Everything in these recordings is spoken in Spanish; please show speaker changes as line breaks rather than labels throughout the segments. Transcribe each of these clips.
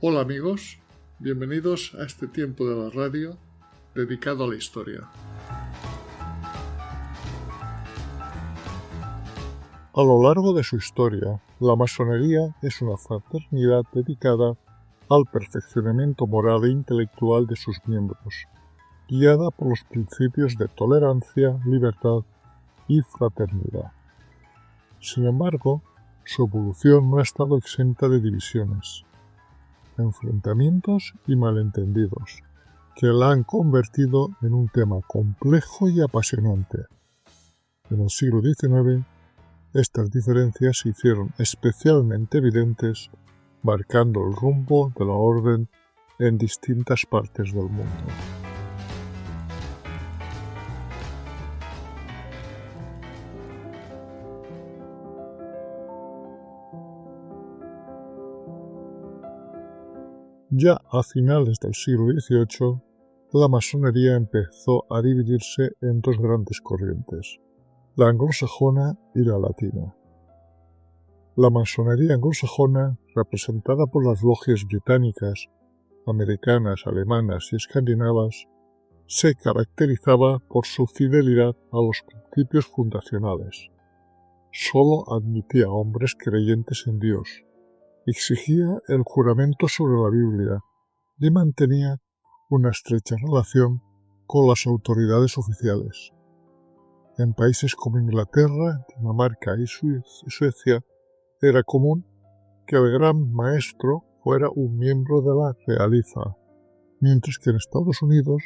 Hola amigos, bienvenidos a este tiempo de la radio dedicado a la historia. A lo largo de su historia, la masonería es una fraternidad dedicada al perfeccionamiento moral e intelectual de sus miembros, guiada por los principios de tolerancia, libertad y fraternidad. Sin embargo, su evolución no ha estado exenta de divisiones, enfrentamientos y malentendidos, que la han convertido en un tema complejo y apasionante. En el siglo XIX, estas diferencias se hicieron especialmente evidentes, marcando el rumbo de la orden en distintas partes del mundo. Ya a finales del siglo XVIII, la masonería empezó a dividirse en dos grandes corrientes, la anglosajona y la latina. La masonería anglosajona, representada por las logias británicas, americanas, alemanas y escandinavas, se caracterizaba por su fidelidad a los principios fundacionales. Solo admitía hombres creyentes en Dios, exigía el juramento sobre la Biblia y mantenía una estrecha relación con las autoridades oficiales. En países como Inglaterra, Dinamarca y Suecia era común que el gran maestro fuera un miembro de la realeza, mientras que en Estados Unidos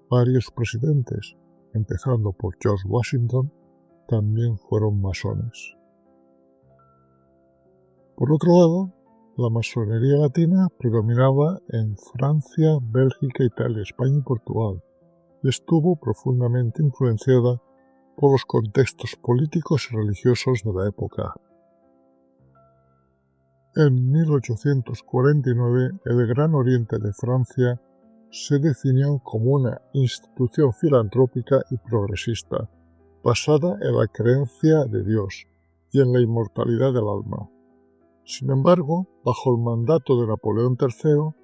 varios presidentes, empezando por George Washington, también fueron masones. Por otro lado, la masonería latina predominaba en Francia, Bélgica, Italia, España y Portugal, y estuvo profundamente influenciada por los contextos políticos y religiosos de la época. En 1849, el Gran Oriente de Francia se definió como una institución filantrópica y progresista, basada en la creencia de Dios y en la inmortalidad del alma. Sin embargo, bajo el mandato de Napoleón III,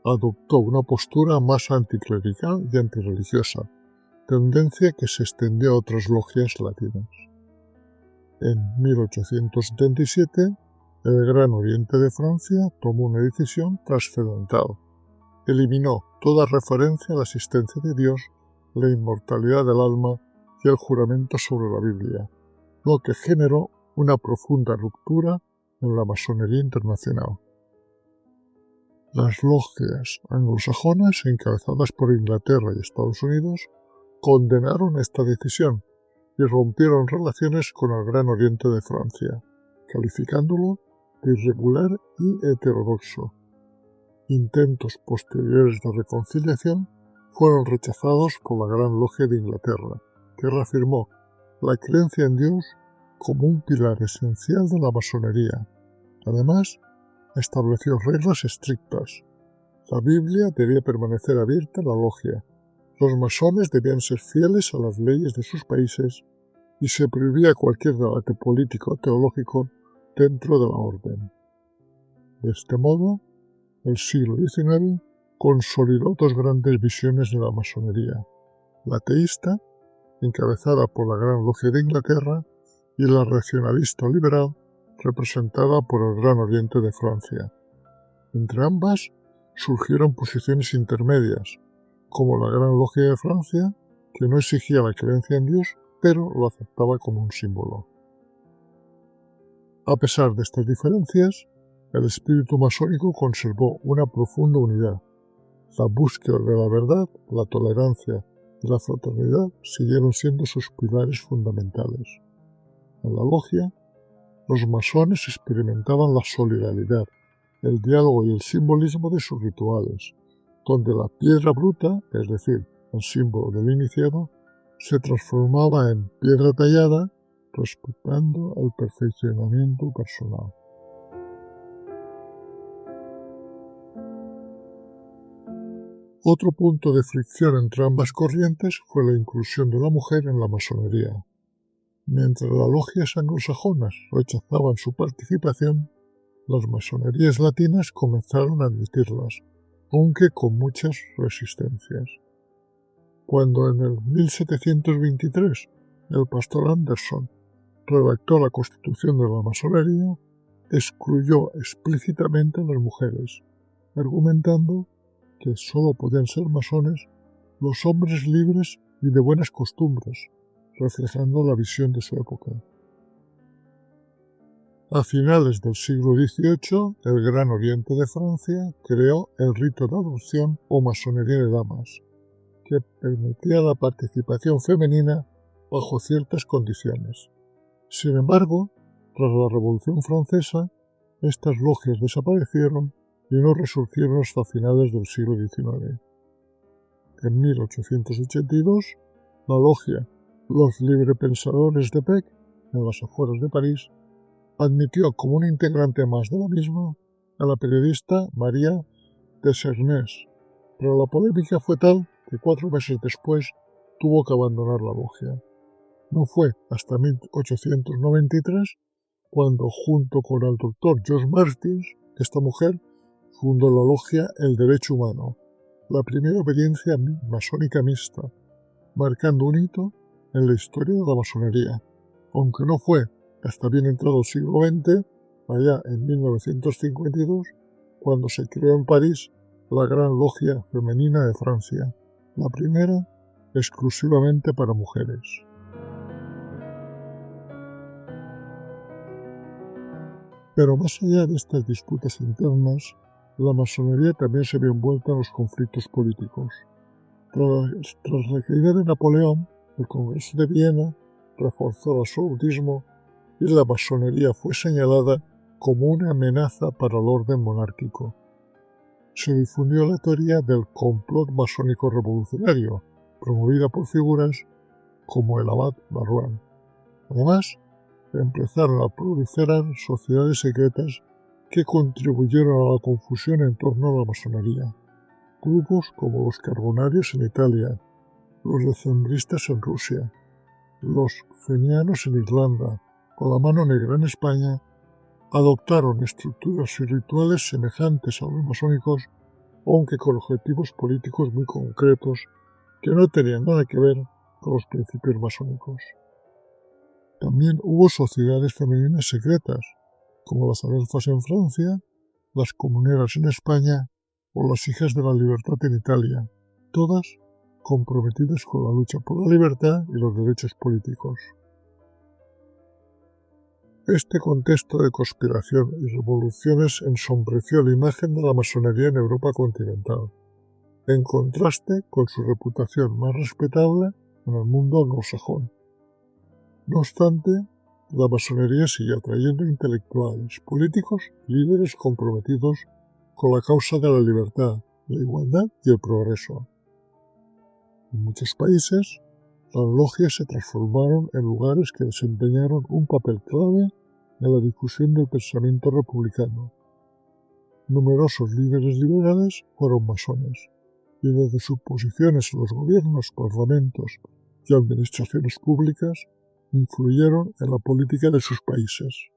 adoptó una postura más anticlerical y antirreligiosa, tendencia que se extendió a otras logias latinas. En 1877, el Gran Oriente de Francia tomó una decisión trascendental. Eliminó toda referencia a la existencia de Dios, la inmortalidad del alma y el juramento sobre la Biblia, lo que generó una profunda ruptura en la masonería internacional. Las logias anglosajonas, encabezadas por Inglaterra y Estados Unidos, condenaron esta decisión y rompieron relaciones con el Gran Oriente de Francia, calificándolo de irregular y heterodoxo. Intentos posteriores de reconciliación fueron rechazados por la Gran Logia de Inglaterra, que reafirmó la creencia en Dios como un pilar esencial de la masonería. Además, estableció reglas estrictas. La Biblia debía permanecer abierta a la logia, los masones debían ser fieles a las leyes de sus países y se prohibía cualquier debate político o teológico dentro de la orden. De este modo, el siglo XIX consolidó dos grandes visiones de la masonería, la teísta, encabezada por la Gran Logia de Inglaterra, y la racionalista liberal, representada por el Gran Oriente de Francia. Entre ambas surgieron posiciones intermedias, como la Gran Logia de Francia, que no exigía la creencia en Dios, pero lo aceptaba como un símbolo. A pesar de estas diferencias, el espíritu masónico conservó una profunda unidad. La búsqueda de la verdad, la tolerancia y la fraternidad siguieron siendo sus pilares fundamentales. En la logia, los masones experimentaban la solidaridad, el diálogo y el simbolismo de sus rituales, donde la piedra bruta, es decir, el símbolo del iniciado, se transformaba en piedra tallada, respetando el perfeccionamiento personal. Otro punto de fricción entre ambas corrientes fue la inclusión de la mujer en la masonería. Mientras las logias anglosajonas rechazaban su participación, Las masonerías latinas comenzaron a admitirlas, aunque con muchas resistencias. Cuando en el 1723 el pastor Anderson redactó la Constitución de la Masonería, excluyó explícitamente a las mujeres, argumentando que sólo podían ser masones los hombres libres y de buenas costumbres, reflejando la visión de su época. A finales del siglo XVIII, el Gran Oriente de Francia creó el rito de adopción o masonería de damas, que permitía la participación femenina bajo ciertas condiciones. Sin embargo, tras la Revolución Francesa, estas logias desaparecieron y no resurgieron hasta finales del siglo XIX. En 1882, la logia Los Librepensadores de Pec, en las afueras de París, admitió como un integrante más de la misma a la periodista María de Cernés, pero la polémica fue tal que 4 meses después tuvo que abandonar la logia. No fue hasta 1893 cuando, junto con el doctor George Martins, esta mujer fundó la logia El Derecho Humano, la primera obediencia masónica mixta, marcando un hito en la historia de la masonería, aunque no fue hasta bien entrado el siglo XX, allá en 1952, cuando se creó en París la Gran Logia Femenina de Francia, la primera exclusivamente para mujeres. Pero más allá de estas disputas internas, la masonería también se vio envuelta en los conflictos políticos. Tras la caída de Napoleón, el Congreso de Viena reforzó el absolutismo y la masonería fue señalada como una amenaza para el orden monárquico. Se difundió la teoría del complot masónico revolucionario, promovida por figuras como el abad Marouin. Además, empezaron a proliferar sociedades secretas que contribuyeron a la confusión en torno a la masonería. Grupos como los Carbonarios en Italia, los decembristas en Rusia, los fenianos en Irlanda o la Mano Negra en España adoptaron estructuras y rituales semejantes a los masónicos, aunque con objetivos políticos muy concretos que no tenían nada que ver con los principios masónicos. También hubo sociedades femeninas secretas, como las adelfas en Francia, las comuneras en España o las hijas de la libertad en Italia, todas comprometidas con la lucha por la libertad y los derechos políticos. Este contexto de conspiración y revoluciones ensombreció la imagen de la masonería en Europa continental, en contraste con su reputación más respetable en el mundo anglosajón. No obstante, la masonería siguió atrayendo intelectuales, políticos y líderes comprometidos con la causa de la libertad, la igualdad y el progreso. En muchos países, las logias se transformaron en lugares que desempeñaron un papel clave en la difusión del pensamiento republicano. Numerosos líderes liberales fueron masones, y desde sus posiciones en los gobiernos, parlamentos y administraciones públicas influyeron en la política de sus países.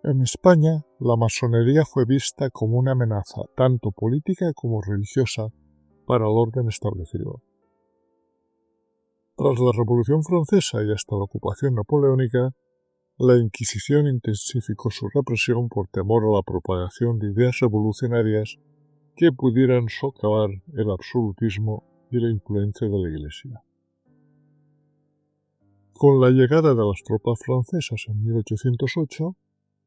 En España, la masonería fue vista como una amenaza tanto política como religiosa para el orden establecido. Tras la Revolución Francesa y hasta la ocupación napoleónica, la Inquisición intensificó su represión por temor a la propagación de ideas revolucionarias que pudieran socavar el absolutismo y la influencia de la Iglesia. Con la llegada de las tropas francesas en 1808,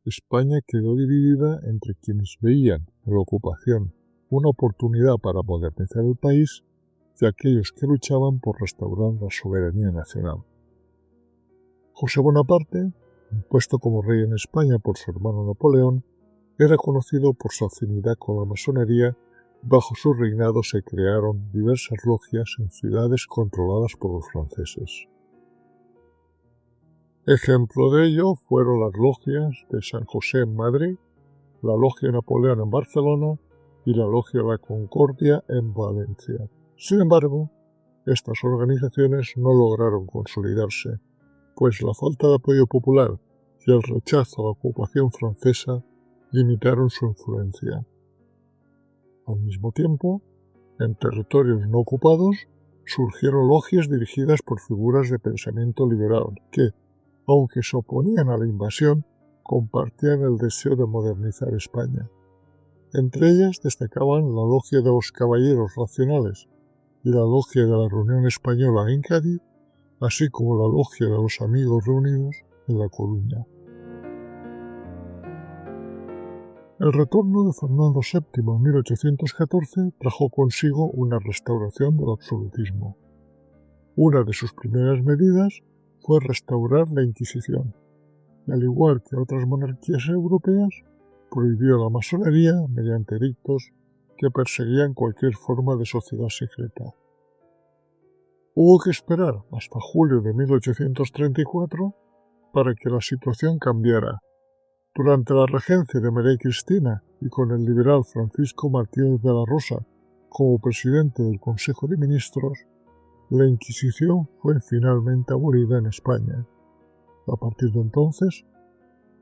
España quedó dividida entre quienes veían en la ocupación una oportunidad para modernizar el país y aquellos que luchaban por restaurar la soberanía nacional. José Bonaparte, impuesto como rey en España por su hermano Napoleón, era conocido por su afinidad con la masonería. Bajo su reinado se crearon diversas logias en ciudades controladas por los franceses. Ejemplo de ello fueron las logias de San José en Madrid, la Logia Napoleón en Barcelona y la Logia La Concordia en Valencia. Sin embargo, estas organizaciones no lograron consolidarse, pues la falta de apoyo popular y el rechazo a la ocupación francesa limitaron su influencia. Al mismo tiempo, en territorios no ocupados surgieron logias dirigidas por figuras de pensamiento liberal que, aunque se oponían a la invasión, compartían el deseo de modernizar España. Entre ellas destacaban la Logia de los Caballeros Racionales y la Logia de la Reunión Española en Cádiz, así como la Logia de los Amigos Reunidos en La Coruña. El retorno de Fernando VII en 1814 trajo consigo una restauración del absolutismo. Una de sus primeras medidas fue restaurar la Inquisición, y al igual que otras monarquías europeas, prohibió la masonería mediante edictos que perseguían cualquier forma de sociedad secreta. Hubo que esperar hasta julio de 1834 para que la situación cambiara. Durante la regencia de María Cristina y con el liberal Francisco Martínez de la Rosa como presidente del Consejo de Ministros, la Inquisición fue finalmente abolida en España. A partir de entonces,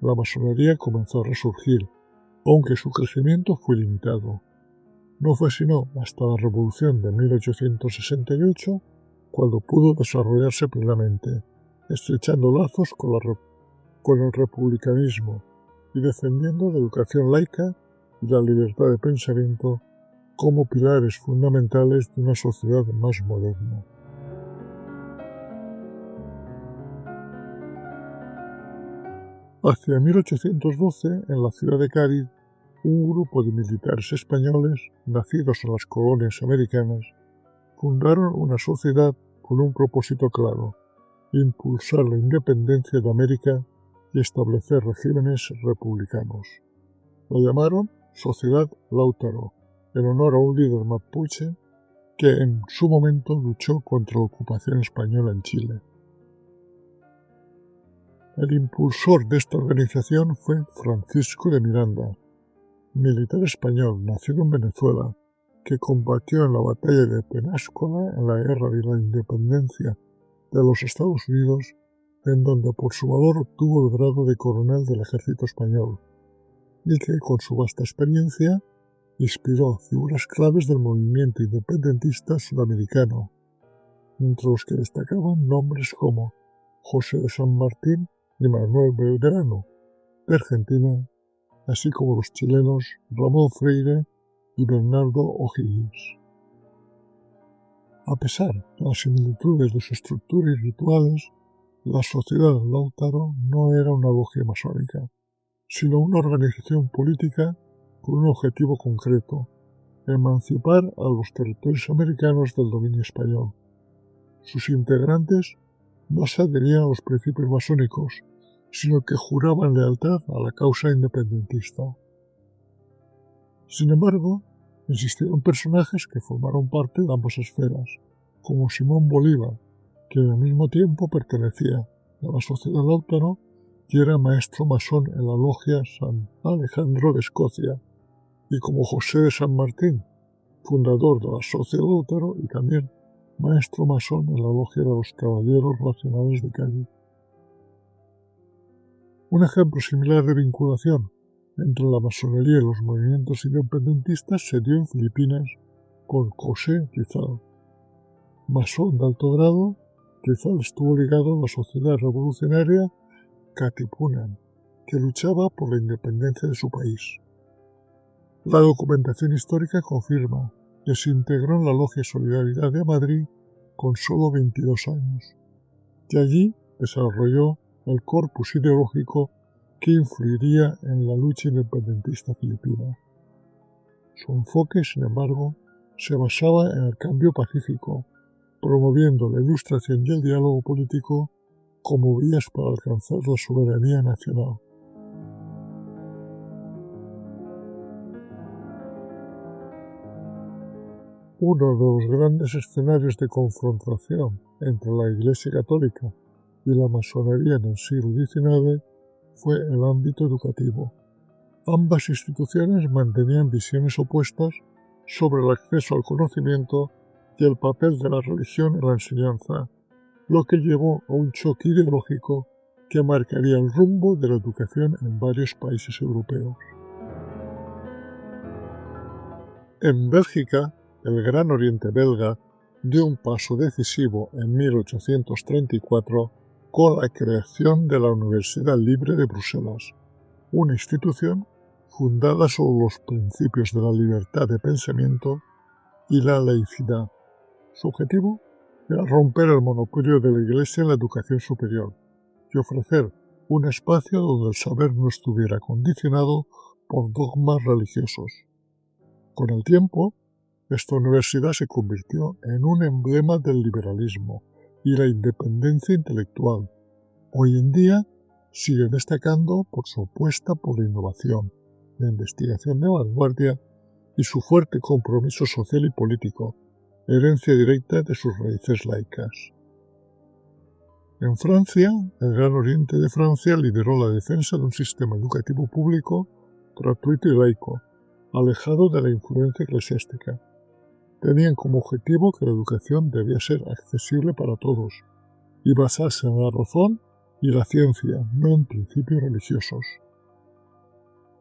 la masonería comenzó a resurgir, aunque su crecimiento fue limitado. No fue sino hasta la Revolución de 1868 cuando pudo desarrollarse plenamente, estrechando lazos con el republicanismo y defendiendo la educación laica y la libertad de pensamiento como pilares fundamentales de una sociedad más moderna. Hacia 1812, en la ciudad de Cádiz, un grupo de militares españoles, nacidos en las colonias americanas, fundaron una sociedad con un propósito claro: impulsar la independencia de América y establecer regímenes republicanos. La llamaron Sociedad Lautaro, en honor a un líder mapuche que en su momento luchó contra la ocupación española en Chile. El impulsor de esta organización fue Francisco de Miranda, militar español nacido en Venezuela, que combatió en la batalla de Penáscola en la Guerra de la Independencia de los Estados Unidos, en donde por su valor obtuvo el grado de coronel del ejército español, y que con su vasta experiencia inspiró figuras claves del movimiento independentista sudamericano, entre los que destacaban nombres como José de San Martín y Manuel Belgrano, de Argentina, así como los chilenos Ramón Freire y Bernardo O'Higgins. A pesar de las similitudes de su estructura y rituales, la Sociedad Lautaro no era una logia masónica, sino una organización política con un objetivo concreto: emancipar a los territorios americanos del dominio español. Sus integrantes no se adherían a los principios masónicos, sino que juraban lealtad a la causa independentista. Sin embargo, existieron personajes que formaron parte de ambas esferas, como Simón Bolívar, que al mismo tiempo pertenecía a la Sociedad Lautaro y era maestro masón en la logia San Alejandro de Escocia, y como José de San Martín, fundador de la Sociedad Lautaro y también maestro masón en la logia de los Caballeros Racionales de Cádiz. Un ejemplo similar de vinculación entre la masonería y los movimientos independentistas se dio en Filipinas con José Rizal. Masón de alto grado, Rizal estuvo ligado a la sociedad revolucionaria Katipunan, que luchaba por la independencia de su país. La documentación histórica confirma que se integró en la Logia Solidaridad de Madrid con solo 22 años, y allí desarrolló el corpus ideológico que influiría en la lucha independentista filipina. Su enfoque, sin embargo, se basaba en el cambio pacífico, promoviendo la ilustración y el diálogo político como vías para alcanzar la soberanía nacional. Uno de los grandes escenarios de confrontación entre la Iglesia Católica y la masonería en el siglo XIX fue el ámbito educativo. Ambas instituciones mantenían visiones opuestas sobre el acceso al conocimiento y el papel de la religión en la enseñanza, lo que llevó a un choque ideológico que marcaría el rumbo de la educación en varios países europeos. En Bélgica, el Gran Oriente belga dio un paso decisivo en 1834 con la creación de la Universidad Libre de Bruselas, una institución fundada sobre los principios de la libertad de pensamiento y la laicidad. Su objetivo era romper el monopolio de la Iglesia en la educación superior y ofrecer un espacio donde el saber no estuviera condicionado por dogmas religiosos. Con el tiempo, esta universidad se convirtió en un emblema del liberalismo y la independencia intelectual. Hoy en día sigue destacando por su apuesta por la innovación, la investigación de vanguardia y su fuerte compromiso social y político, herencia directa de sus raíces laicas. En Francia, el Gran Oriente de Francia lideró la defensa de un sistema educativo público, gratuito y laico, alejado de la influencia eclesiástica. Tenían como objetivo que la educación debía ser accesible para todos y basarse en la razón y la ciencia, no en principios religiosos.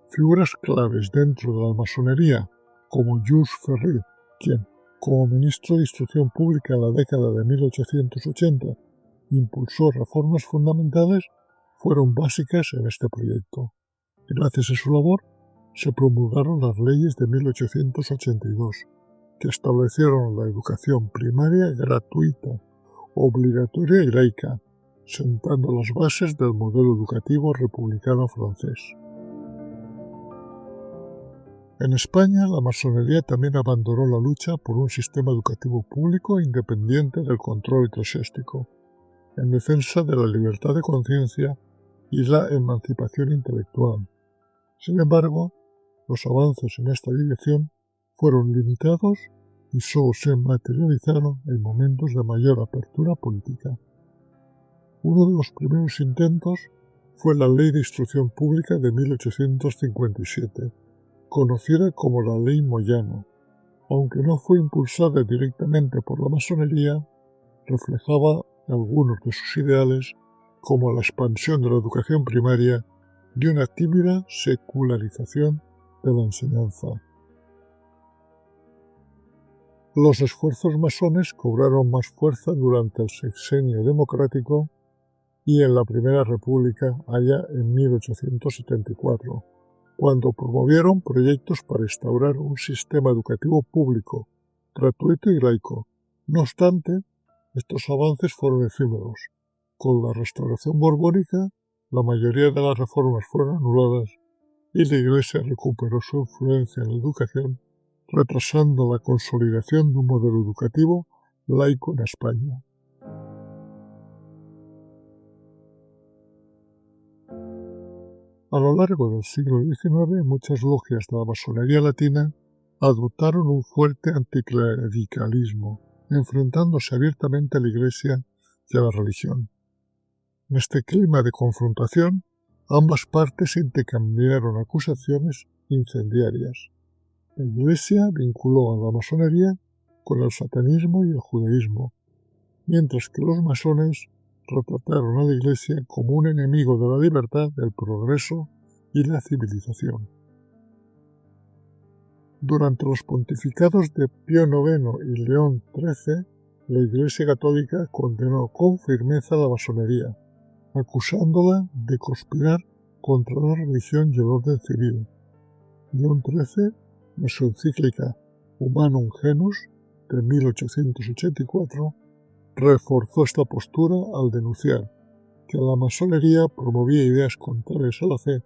Figuras claves dentro de la masonería, como Jules Ferry, quien, como ministro de Instrucción Pública en la década de 1880, impulsó reformas fundamentales, fueron básicas en este proyecto. Gracias a su labor, se promulgaron las leyes de 1882, que establecieron la educación primaria gratuita, obligatoria y laica, sentando las bases del modelo educativo republicano francés. En España, la masonería también abandonó la lucha por un sistema educativo público independiente del control eclesiástico, en defensa de la libertad de conciencia y la emancipación intelectual. Sin embargo, los avances en esta dirección fueron limitados y solo se materializaron en momentos de mayor apertura política. Uno de los primeros intentos fue la Ley de Instrucción Pública de 1857, conocida como la Ley Moyano. Aunque no fue impulsada directamente por la masonería, reflejaba algunos de sus ideales, como la expansión de la educación primaria y una tímida secularización de la enseñanza. Los esfuerzos masones cobraron más fuerza durante el Sexenio Democrático y en la Primera República allá en 1874, cuando promovieron proyectos para instaurar un sistema educativo público, gratuito y laico. No obstante, estos avances fueron efímeros. Con la restauración borbónica, la mayoría de las reformas fueron anuladas y la Iglesia recuperó su influencia en la educación, retrasando la consolidación de un modelo educativo laico en España. A lo largo del siglo XIX, muchas logias de la masonería latina adoptaron un fuerte anticlericalismo, enfrentándose abiertamente a la Iglesia y a la religión. En este clima de confrontación, ambas partes intercambiaron acusaciones incendiarias. La Iglesia vinculó a la masonería con el satanismo y el judaísmo, mientras que los masones retrataron a la Iglesia como un enemigo de la libertad, el progreso y la civilización. Durante los pontificados de Pío IX y León XIII, la Iglesia Católica condenó con firmeza la masonería, acusándola de conspirar contra la religión y el orden civil. León XIII, en su encíclica Humanum Genus de 1884, reforzó esta postura al denunciar que la masonería promovía ideas contrarias a la fe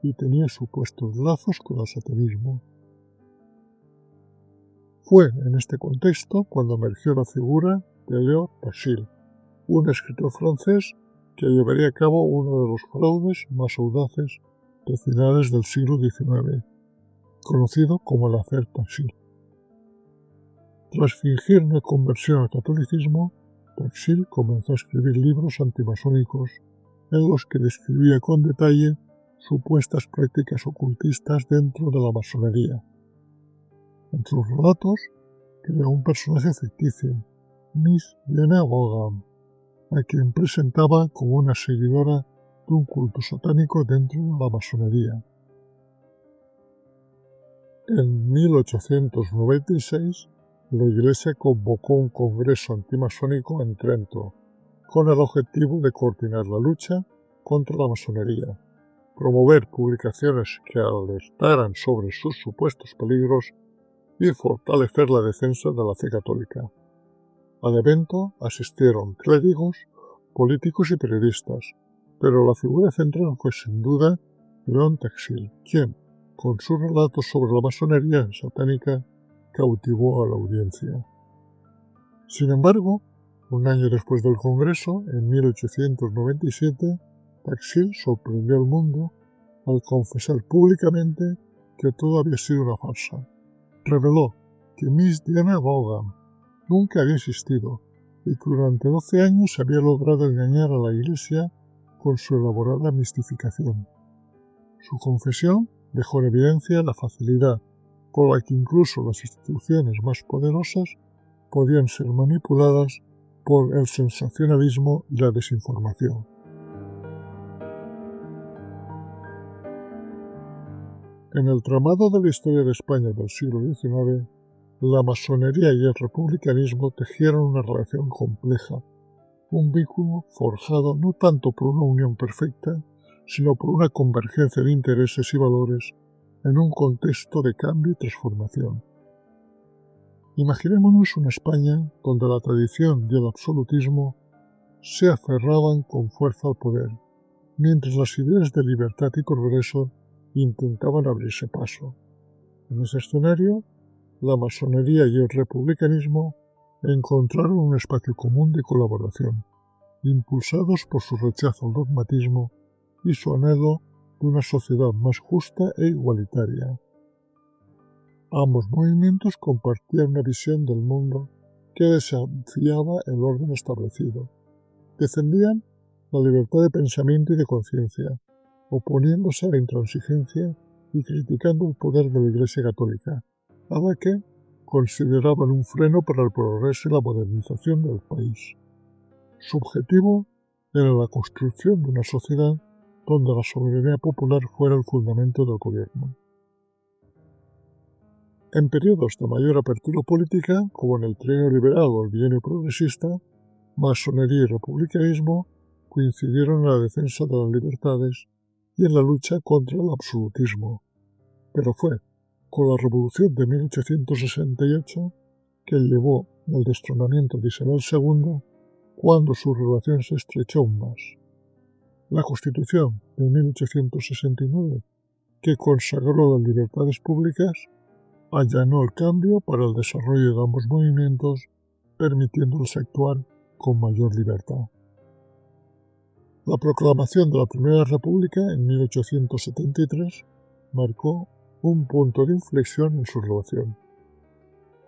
y tenía supuestos lazos con el satanismo. Fue en este contexto cuando emergió la figura de Léon Teixeira, un escritor francés que llevaría a cabo uno de los fraudes más audaces de finales del siglo XIX, conocido como el Affaire Teixeira. Tras fingir una conversión al catolicismo, Teixeira comenzó a escribir libros antimasónicos en los que describía con detalle supuestas prácticas ocultistas dentro de la masonería. En sus relatos creó un personaje ficticio, Miss Diana Vaughan, a quien presentaba como una seguidora de un culto satánico dentro de la masonería. En 1896, la Iglesia convocó un congreso antimasónico en Trento, con el objetivo de coordinar la lucha contra la masonería, promover publicaciones que alertaran sobre sus supuestos peligros y fortalecer la defensa de la fe católica. Al evento asistieron clérigos, políticos y periodistas, pero la figura central fue sin duda León Taxil, quien, con sus relatos sobre la masonería satánica, cautivó a la audiencia. Sin embargo, un año después del Congreso, en 1897, Taxil sorprendió al mundo al confesar públicamente que todo había sido una farsa. Reveló que Miss Diana Vaughan nunca había existido y que durante 12 años había logrado engañar a la Iglesia con su elaborada mistificación. Su confesión dejó en evidencia la facilidad por la que incluso las instituciones más poderosas podían ser manipuladas por el sensacionalismo y la desinformación. En el tramado de la historia de España del siglo XIX, la masonería y el republicanismo tejieron una relación compleja, un vínculo forjado no tanto por una unión perfecta, sino por una convergencia de intereses y valores en un contexto de cambio y transformación. Imaginémonos una España donde la tradición y el absolutismo se aferraban con fuerza al poder, mientras las ideas de libertad y progreso intentaban abrirse paso. En ese escenario, la masonería y el republicanismo encontraron un espacio común de colaboración, impulsados por su rechazo al dogmatismo y su anhelo de una sociedad más justa e igualitaria. Ambos movimientos compartían una visión del mundo que desafiaba el orden establecido. Defendían la libertad de pensamiento y de conciencia, oponiéndose a la intransigencia y criticando el poder de la Iglesia católica, a la que consideraban un freno para el progreso y la modernización del país. Su objetivo era la construcción de una sociedad donde la soberanía popular fuera el fundamento del gobierno. En periodos de mayor apertura política, como en el trienio liberal o el bienio progresista, masonería y republicanismo coincidieron en la defensa de las libertades y en la lucha contra el absolutismo. Pero fue con la Revolución de 1868 que llevó al destronamiento de Isabel II cuando su relación se estrechó aún más. La Constitución de 1869, que consagró las libertades públicas, allanó el cambio para el desarrollo de ambos movimientos, permitiéndoles actuar con mayor libertad. La proclamación de la Primera República en 1873 marcó un punto de inflexión en su relación.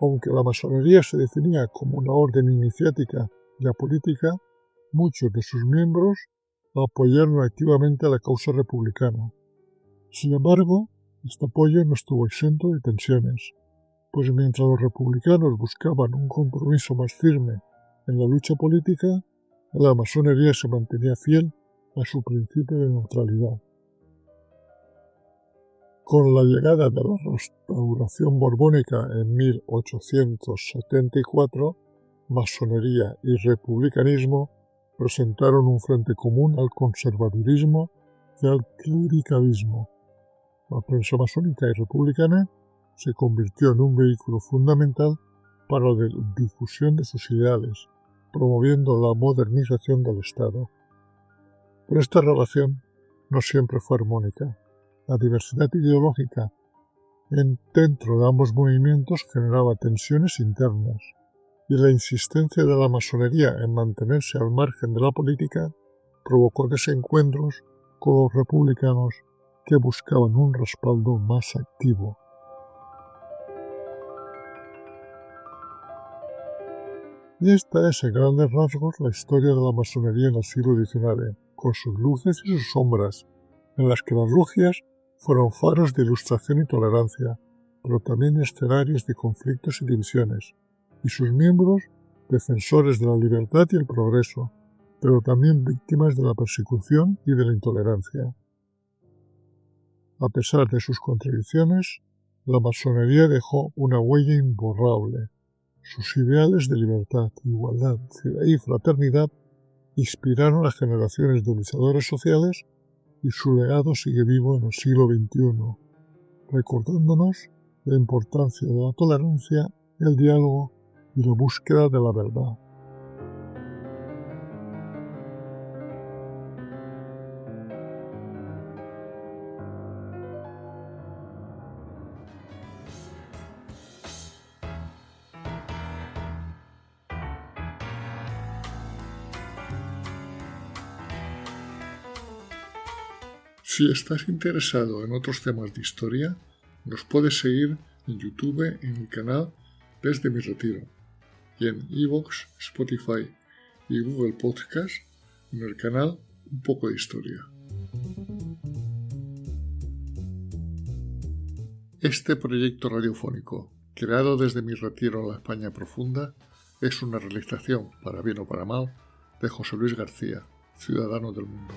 Aunque la masonería se definía como una orden iniciática y apolítica, muchos de sus miembros apoyaron activamente a la causa republicana. Sin embargo, este apoyo no estuvo exento de tensiones, pues mientras los republicanos buscaban un compromiso más firme en la lucha política, la masonería se mantenía fiel a su principio de neutralidad. Con la llegada de la Restauración borbónica en 1874, masonería y republicanismo presentaron un frente común al conservadurismo y al clericalismo. La prensa masónica y republicana se convirtió en un vehículo fundamental para la difusión de sus ideales, promoviendo la modernización del Estado. Pero esta relación no siempre fue armónica. La diversidad ideológica dentro de ambos movimientos generaba tensiones internas, y la insistencia de la masonería en mantenerse al margen de la política provocó desencuentros con los republicanos que buscaban un respaldo más activo. Y esta es, en grandes rasgos, la historia de la masonería en el siglo XIX, con sus luces y sus sombras, en las que las logias fueron faros de ilustración y tolerancia, pero también escenarios de conflictos y divisiones, y sus miembros defensores de la libertad y el progreso, pero también víctimas de la persecución y de la intolerancia. A pesar de sus contradicciones, la masonería dejó una huella imborrable. Sus ideales de libertad, igualdad y fraternidad inspiraron a generaciones de luchadores sociales y su legado sigue vivo en el siglo XXI, recordándonos la importancia de la tolerancia, el diálogo y la búsqueda de la verdad. Si estás interesado en otros temas de historia, nos puedes seguir en YouTube en mi canal Desde mi Retiro y en iVoox, Spotify y Google Podcast en el canal Un poco de Historia. Este proyecto radiofónico, creado desde mi retiro en la España profunda, es una realización, para bien o para mal, de José Luis García, ciudadano del mundo.